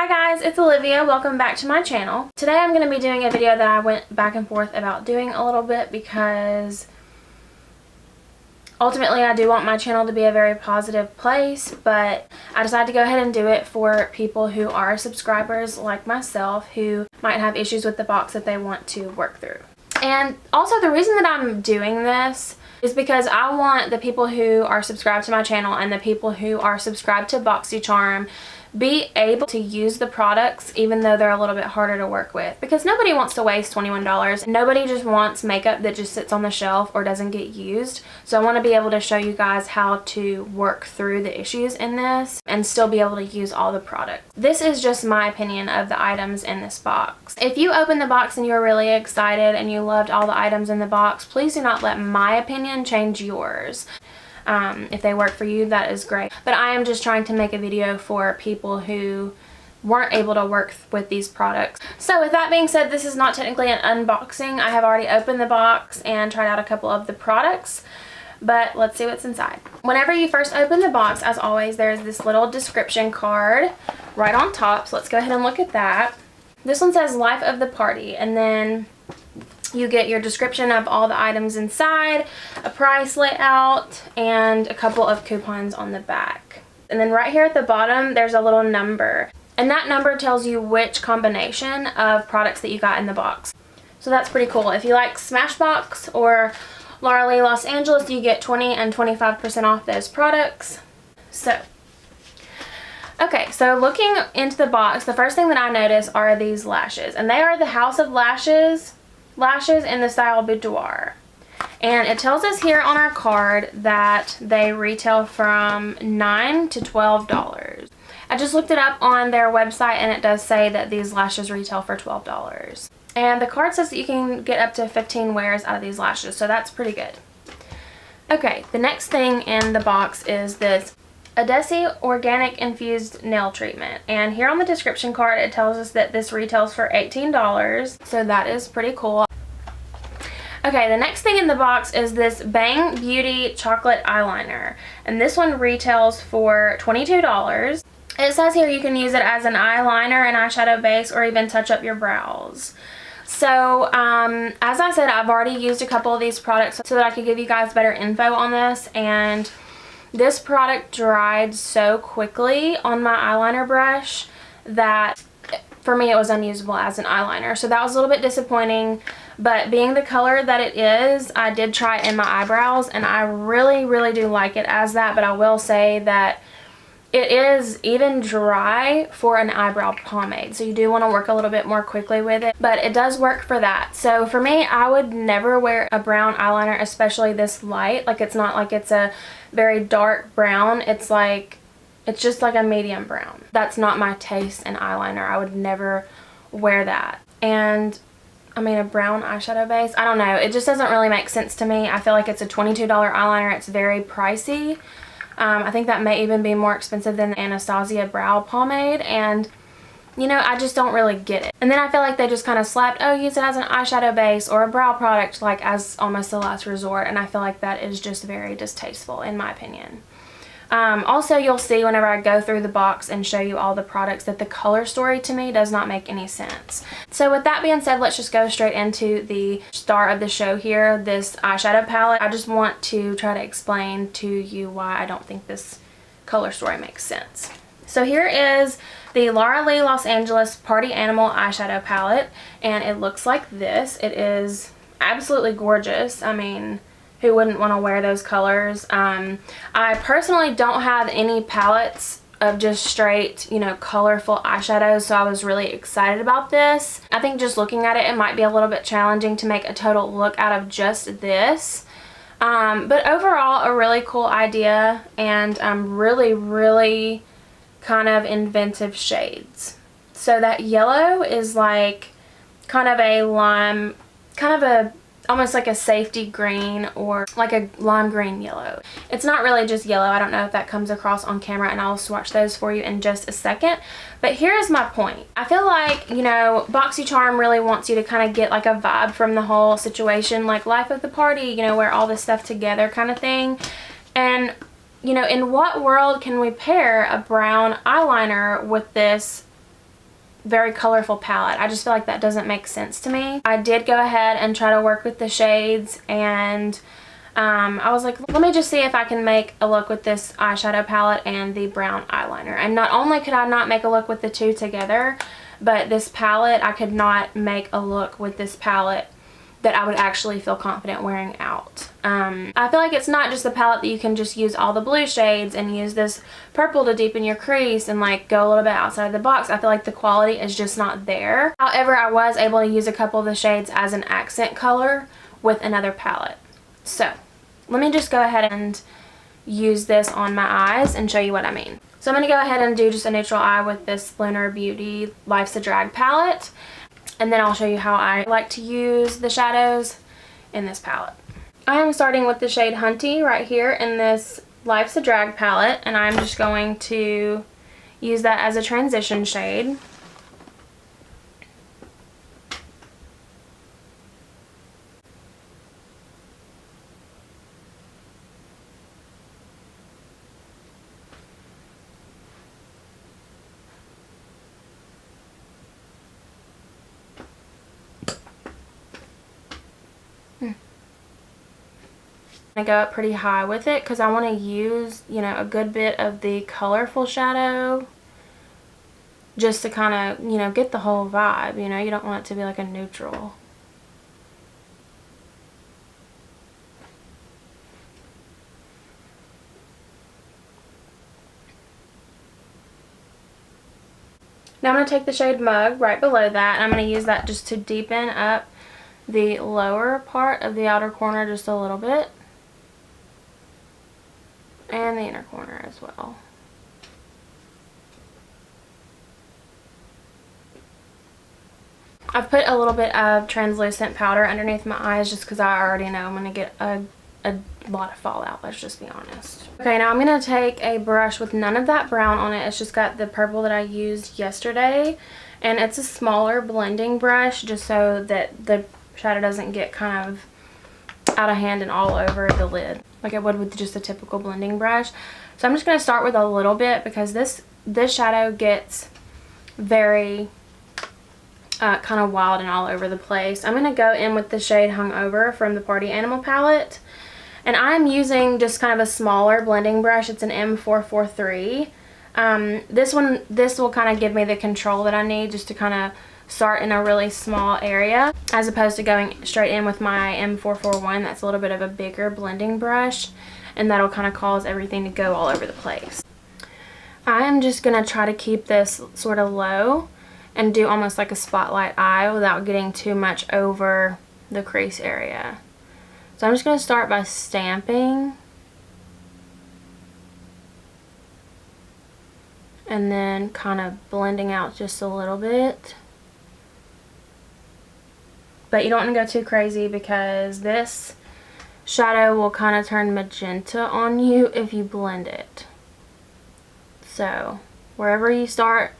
Hi guys, it's Olivia. Welcome back to my channel. Today I'm going to be doing a video that I went back and forth about doing a little bit because ultimately I do want my channel to be a very positive place, but I decided to go ahead and do it for people who are subscribers like myself who might have issues with the box that they want to work through. And also the reason that I'm doing this is because I want the people who are subscribed to my channel and the people who are subscribed to Boxycharm be able to use the products even though they're a little bit harder to work with, because nobody wants to waste $21. Nobody just wants makeup that just sits on the shelf or doesn't get used. So I want to be able to show you guys how to work through the issues in this and still be able to use all the products. This is just my opinion of the items in this box. If you opened the box and you were really excited and you loved all the items in the box, please do not let my opinion change yours. If they work for you, that is great. But I am just trying to make a video for people who weren't able to work with these products. So with that being said, this is not technically an unboxing. I have already opened the box and tried out a couple of the products, but let's see what's inside. Whenever you first open the box, as always, there's this little description card right on top. So let's go ahead and look at that. This one says Life of the Party, and then you get your description of all the items inside, a price layout, and a couple of coupons on the back. And then right here at the bottom, there's a little number. And that number tells you which combination of products that you got in the box. So that's pretty cool. If you like Smashbox or Laura Lee Los Angeles, you get 20 and 25% off those products. Okay, so looking into the box, the first thing that I notice are these lashes. And they are the House of Lashes in the style Boudoir. And it tells us here on our card that they retail from $9 to $12. I just looked it up on their website and it does say that these lashes retail for $12. And the card says that you can get up to 15 wears out of these lashes, so that's pretty good. Okay, the next thing in the box is this Adesi Organic Infused Nail Treatment. And here on the description card it tells us that this retails for $18, so that is pretty cool. Okay, the next thing in the box is this Bang Beauty Chocolate Eyeliner. And this one retails for $22. It says here you can use it as an eyeliner, an eyeshadow base, or even touch up your brows. So, as I said, I've already used a couple of these products so that I could give you guys better info on this, and this product dried so quickly on my eyeliner brush that for me it was unusable as an eyeliner. So that was a little bit disappointing, but being the color that it is, I did try it in my eyebrows and I really do like it as that. But I will say that it is even dry for an eyebrow pomade, so you do want to work a little bit more quickly with it, but it does work for that. So for me, I would never wear a brown eyeliner, especially this light. Like, it's not like it's a very dark brown, it's just like a medium brown. That's not my taste in eyeliner. I would never wear that. And I mean, a brown eyeshadow base, I don't know, it just doesn't really make sense to me. I feel like it's a $22 eyeliner. It's very pricey. I think that may even be more expensive than the Anastasia brow pomade, and you know, I just don't really get it. And then I feel like they just kind of slapped, oh, use it as an eyeshadow base or a brow product, like as almost the last resort, and I feel like that is just very distasteful in my opinion. Also, you'll see whenever I go through the box and show you all the products that the color story to me does not make any sense. So with that being said, let's just go straight into the star of the show here, this eyeshadow palette. I just want to try to explain to you why I don't think this color story makes sense. So here is the Laura Lee Los Angeles Party Animal eyeshadow palette, and it looks like this. It is absolutely gorgeous. I mean, who wouldn't want to wear those colors? I personally don't have any palettes of just straight, you know, colorful eyeshadows, so I was really excited about this. I think just looking at it, it might be a little bit challenging to make a total look out of just this. But overall, a really cool idea, and really kind of inventive shades. So that yellow is like kind of a lime, almost like a safety green or like a lime green yellow. It's not really just yellow. I don't know if that comes across on camera, and I'll swatch those for you in just a second. But here's my point. I feel like, you know, Boxycharm really wants you to kind of get like a vibe from the whole situation, like Life of the Party, you know, wear all this stuff together kind of thing. And, you know, in what world can we pair a brown eyeliner with this very colorful palette. I just feel like that doesn't make sense to me. I did go ahead and try to work with the shades, and I was like, let me just see if I can make a look with this eyeshadow palette and the brown eyeliner. And not only could I not make a look with the two together, but this palette, I could not make a look with this palette that I would actually feel confident wearing out. I feel like it's not just a palette that you can just use all the blue shades and use this purple to deepen your crease and like go a little bit outside of the box. I feel like the quality is just not there. However, I was able to use a couple of the shades as an accent color with another palette. So let me just go ahead and use this on my eyes and show you what I mean. So I'm going to go ahead and do just a neutral eye with this Lunar Beauty Life's a Drag palette. And then I'll show you how I like to use the shadows in this palette. I am starting with the shade Hunty right here in this Life's a Drag palette. And I'm just going to use that as a transition shade. I go up pretty high with it because I want to use, you know, a good bit of the colorful shadow just to kind of, you know, get the whole vibe. You know, you don't want it to be like a neutral. Now I'm going to take the shade Mug right below that, and I'm going to use that just to deepen up the lower part of the outer corner just a little bit. And the inner corner as well. I've put a little bit of translucent powder underneath my eyes just because I already know I'm going to get a lot of fallout, let's just be honest. Okay, now I'm going to take a brush with none of that brown on it. It's just got the purple that I used yesterday. And it's a smaller blending brush just so that the shadow doesn't get kind of out of hand and all over the lid like it would with just a typical blending brush. So I'm just going to start with a little bit because this shadow gets very kind of wild and all over the place. I'm going to go in with the shade Hungover from the Party Animal palette, and I'm using just kind of a smaller blending brush. It's an M443. This will kind of give me the control that I need just to kind of start in a really small area as opposed to going straight in with my M441. That's a little bit of a bigger blending brush, and that'll kind of cause everything to go all over the place. I am just going to try to keep this sort of low and do almost like a spotlight eye without getting too much over the crease area. So I'm just going to start by stamping and then kind of blending out just a little bit. But you don't want to go too crazy because this shadow will kind of turn magenta on you if you blend it. So wherever you start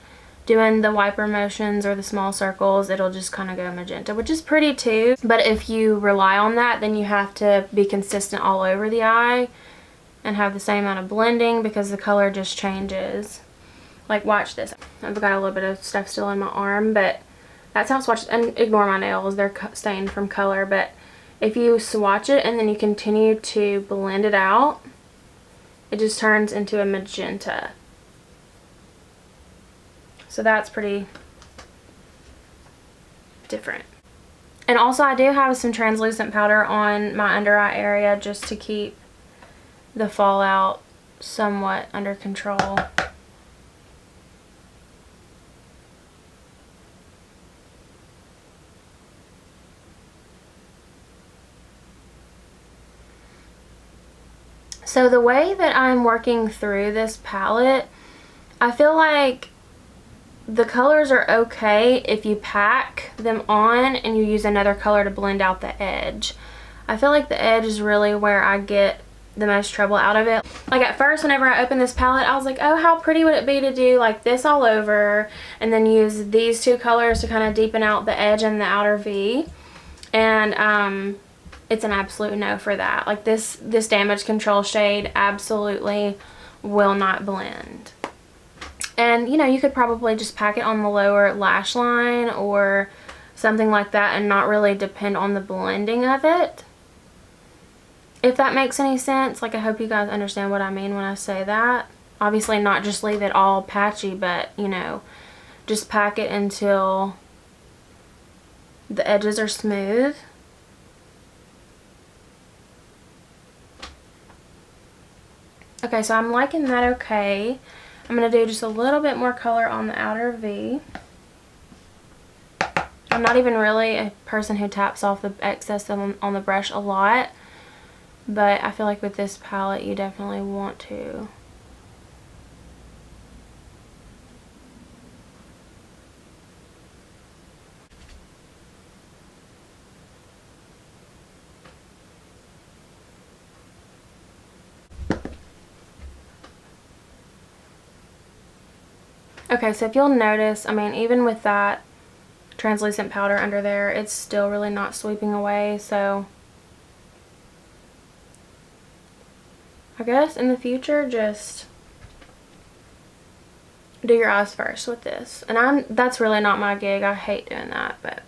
doing the wiper motions or the small circles, it'll just kind of go magenta, which is pretty too. But if you rely on that, then you have to be consistent all over the eye and have the same amount of blending because the color just changes. Like, watch this. I've got a little bit of stuff still in my arm, but that's how swatches, and ignore my nails, they're stained from color. But if you swatch it and then you continue to blend it out, it just turns into a magenta. So that's pretty different. And also I do have some translucent powder on my under eye area just to keep the fallout somewhat under control. So the way that I'm working through this palette, I feel like the colors are okay if you pack them on and you use another color to blend out the edge. I feel like the edge is really where I get the most trouble out of it. Like at first whenever I opened this palette, I was like, oh, how pretty would it be to do like this all over and then use these two colors to kind of deepen out the edge and the outer V. And it's an absolute no for that. Like this damage control shade absolutely will not blend. And, you know, you could probably just pack it on the lower lash line or something like that and not really depend on the blending of it. If that makes any sense. Like, I hope you guys understand what I mean when I say that. Obviously not just leave it all patchy, but, you know, just pack it until the edges are smooth. Okay, so I'm liking that okay. I'm going to do just a little bit more color on the outer V. I'm not even really a person who taps off the excess on the brush a lot, but I feel like with this palette you definitely want to. Okay, so if you'll notice, I mean, even with that translucent powder under there, it's still really not sweeping away, so I guess in the future, just do your eyes first with this. And that's really not my gig. I hate doing that, but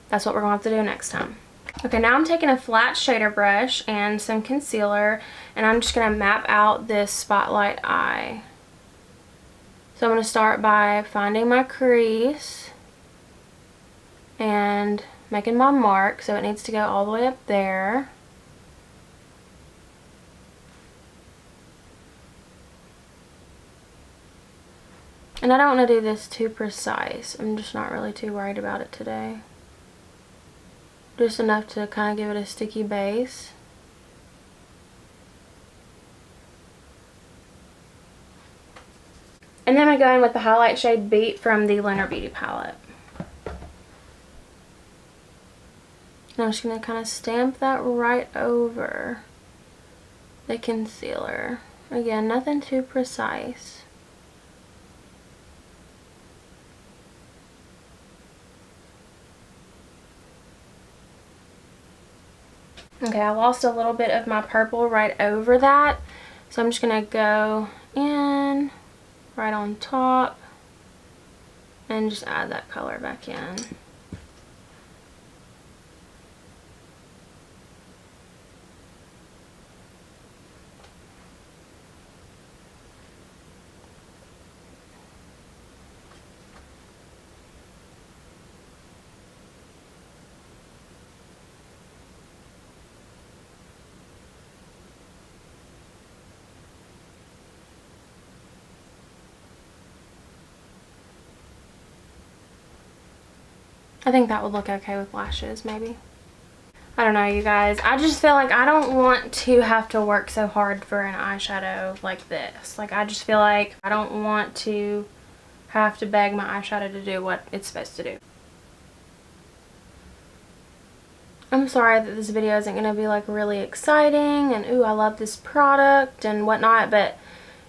that's what we're going to have to do next time. Okay, now I'm taking a flat shader brush and some concealer, and I'm just going to map out this spotlight eye. So I'm going to start by finding my crease and making my mark, so it needs to go all the way up there. And I don't want to do this too precise. I'm just not really too worried about it today. Just enough to kind of give it a sticky base. And then I'm going with the highlight shade Beat from the Lunar Beauty palette. And I'm just going to kind of stamp that right over the concealer. Again, nothing too precise. Okay, I lost a little bit of my purple right over that, so I'm just going to go in right on top and just add that color back in. I think that would look okay with lashes, maybe. I don't know, you guys. I just feel like I don't want to have to work so hard for an eyeshadow like this. Like, I just feel like I don't want to have to beg my eyeshadow to do what it's supposed to do. I'm sorry that this video isn't going to be like really exciting and ooh, I love this product and whatnot, but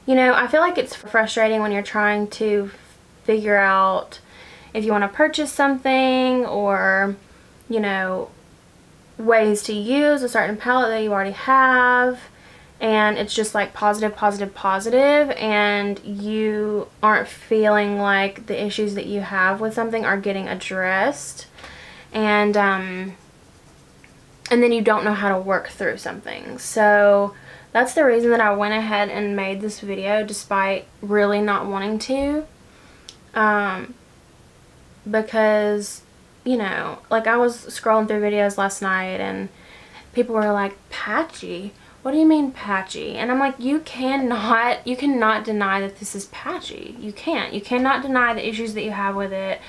you know, I feel like it's frustrating when you're trying to figure out if you want to purchase something or, you know, ways to use a certain palette that you already have, and it's just like positive, positive, positive, and you aren't feeling like the issues that you have with something are getting addressed, and then you don't know how to work through something. So that's the reason that I went ahead and made this video despite really not wanting to. Because, you know, like I was scrolling through videos last night and people were like, patchy? What do you mean patchy? And I'm like, you cannot deny that this is patchy. You can't. You cannot deny the issues that you have with it.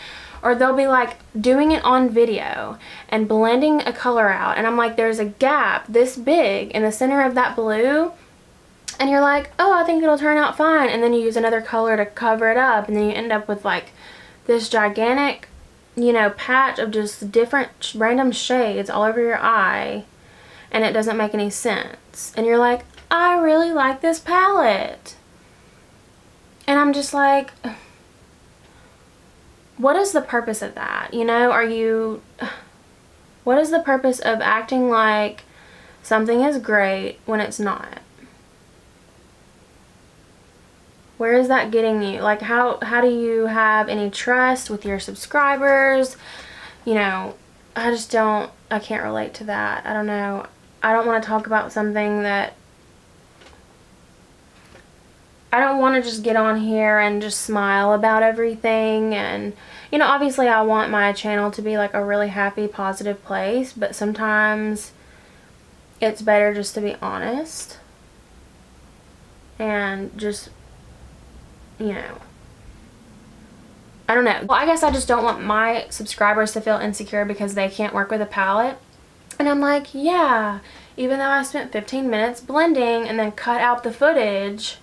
Or they'll be like doing it on video and blending a color out, and I'm like, there's a gap this big in the center of that blue, and you're like, oh, I think it'll turn out fine, and then you use another color to cover it up, and then you end up with like this gigantic, you know, patch of just different random shades all over your eye, and it doesn't make any sense. And you're like, I really like this palette, and I'm just like, what is the purpose of that? You know, what is the purpose of acting like something is great when it's not? Where is that getting you? Like, how do you have any trust with your subscribers? You know, I can't relate to that. I don't know. I don't want to talk about something that, I don't want to just get on here and just smile about everything. And, you know, obviously I want my channel to be like a really happy, positive place, but sometimes it's better just to be honest and just, you know, I don't know. Well, I guess I just don't want my subscribers to feel insecure because they can't work with a palette. And I'm like, yeah, even though I spent 15 minutes blending and then cut out the footage,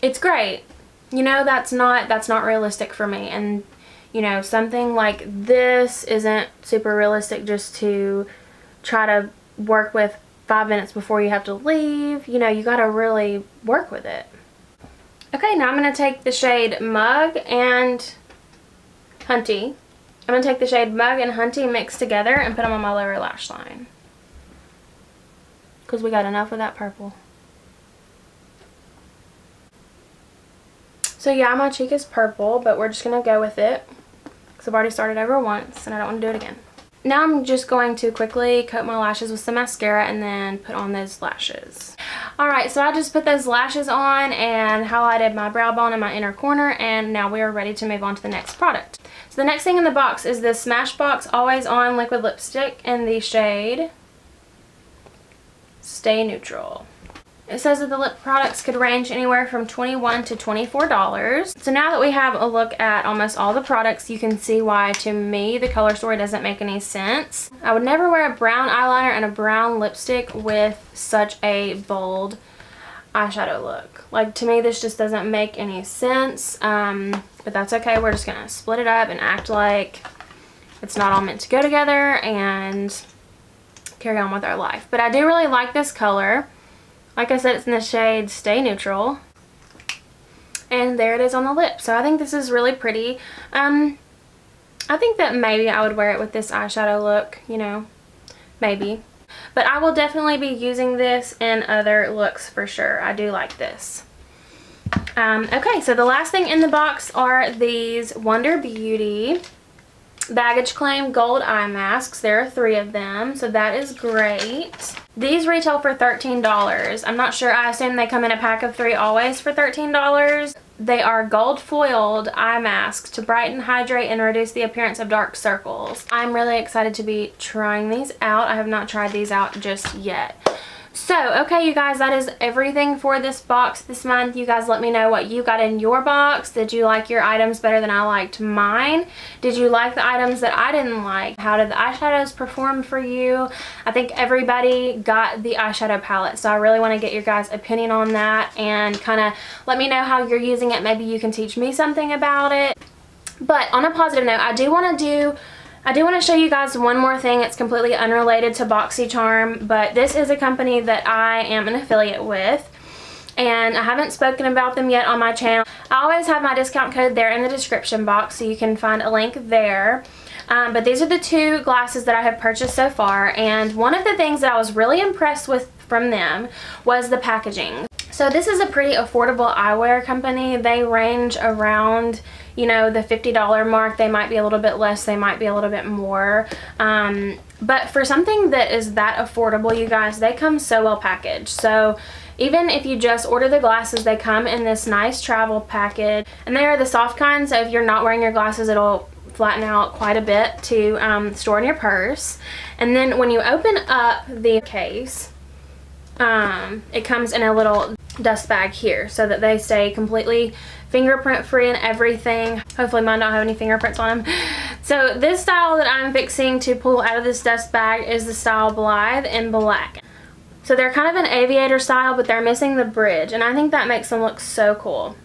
it's great. You know, that's not realistic for me. And, you know, something like this isn't super realistic just to try to work with 5 minutes before you have to leave. You know, you gotta really work with it. Okay, now I'm going to take the shade Mug and Hunty. I'm going to take the shade Mug and Hunty mixed together and put them on my lower lash line. Because we got enough of that purple. So yeah, my cheek is purple, but we're just going to go with it. Because I've already started over once and I don't want to do it again. Now I'm just going to quickly coat my lashes with some mascara and then put on those lashes. Alright, so I just put those lashes on and highlighted my brow bone and my inner corner, and now we are ready to move on to the next product. So the next thing in the box is this Smashbox Always On Liquid Lipstick in the shade Stay Neutral. It says that the lip products could range anywhere from $21 to $24. So now that we have a look at almost all the products, you can see why, to me, the color story doesn't make any sense. I would never wear a brown eyeliner and a brown lipstick with such a bold eyeshadow look. Like, to me, this just doesn't make any sense. But that's okay. We're just going to split it up and act like it's not all meant to go together and carry on with our life. But I do really like this color. Like I said, it's in the shade Stay Neutral. And there it is on the lip. So I think this is really pretty. I think that maybe I would wear it with this eyeshadow look, you know, maybe. But I will definitely be using this in other looks for sure. I do like this. Okay, so the last thing in the box are these Wonder Beauty Baggage Claim Gold Eye Masks. There are 3 of them, so that is great. These retail for $13. I'm not sure. I assume they come in a pack of 3 always for $13. They are gold foiled eye masks to brighten, hydrate, and reduce the appearance of dark circles. I'm really excited to be trying these out. I have not tried these out just yet. So, okay, you guys, that is everything for this box this month. You guys let me know what you got in your box. Did you like your items better than I liked mine? Did you like the items that I didn't like? How did the eyeshadows perform for you? I think everybody got the eyeshadow palette, so I really want to get your guys' opinion on that and kind of let me know how you're using it. Maybe you can teach me something about it. But on a positive note, I do want to show you guys one more thing. It's completely unrelated to Boxycharm, but this is a company that I am an affiliate with, and I haven't spoken about them yet on my channel. I always have my discount code there in the description box, so you can find a link there. But these are the 2 glasses that I have purchased so far, and one of the things that I was really impressed with from them was the packaging. So this is a pretty affordable eyewear company. They range around, you know, the $50 mark. They might be a little bit less, they might be a little bit more. But for something that is that affordable, you guys, they come so well packaged. So even if you just order the glasses, they come in this nice travel package. And they are the soft kind, so if you're not wearing your glasses, it'll flatten out quite a bit to store in your purse. And then when you open up the case, it comes in a little dust bag here so that they stay completely fingerprint free and everything. Hopefully mine don't have any fingerprints on them. So this style that I'm fixing to pull out of this dust bag is the style Blythe in black. So they're kind of an aviator style, but they're missing the bridge, and I think that makes them look so cool.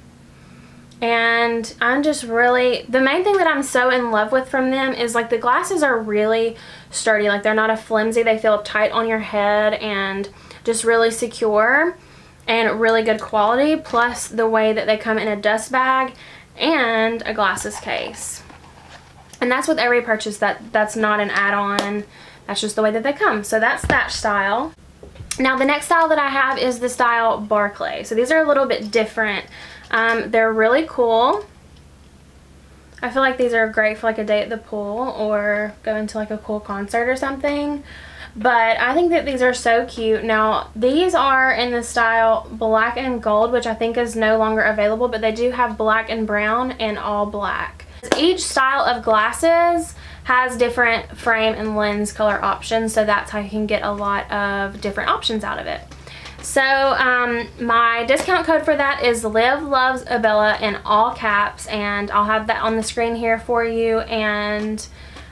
And I'm just really, the main thing that I'm so in love with from them is like the glasses are really sturdy. Like they're not a flimsy, they feel tight on your head and just really secure and really good quality, plus the way that they come in a dust bag and a glasses case. And that's with every purchase. That's not an add-on, that's just the way that they come. So that's that style. Now the next style that I have is the style Barclay. So these are a little bit different. They're really cool. I feel like these are great for like a day at the pool or going to like a cool concert or something. But I think that these are so cute. Now these are in the style black and gold, which I think is no longer available, but they do have black and brown and all black. Each style of glasses has different frame and lens color options, so that's how you can get a lot of different options out of it. So my discount code for that is LIVLOVESABELLA in all caps, and I'll have that on the screen here for you and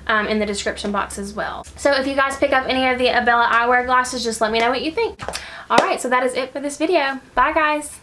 in the description box as well. So if you guys pick up any of the Abella Eyewear glasses, just let me know what you think. Alright, so that is it for this video. Bye guys!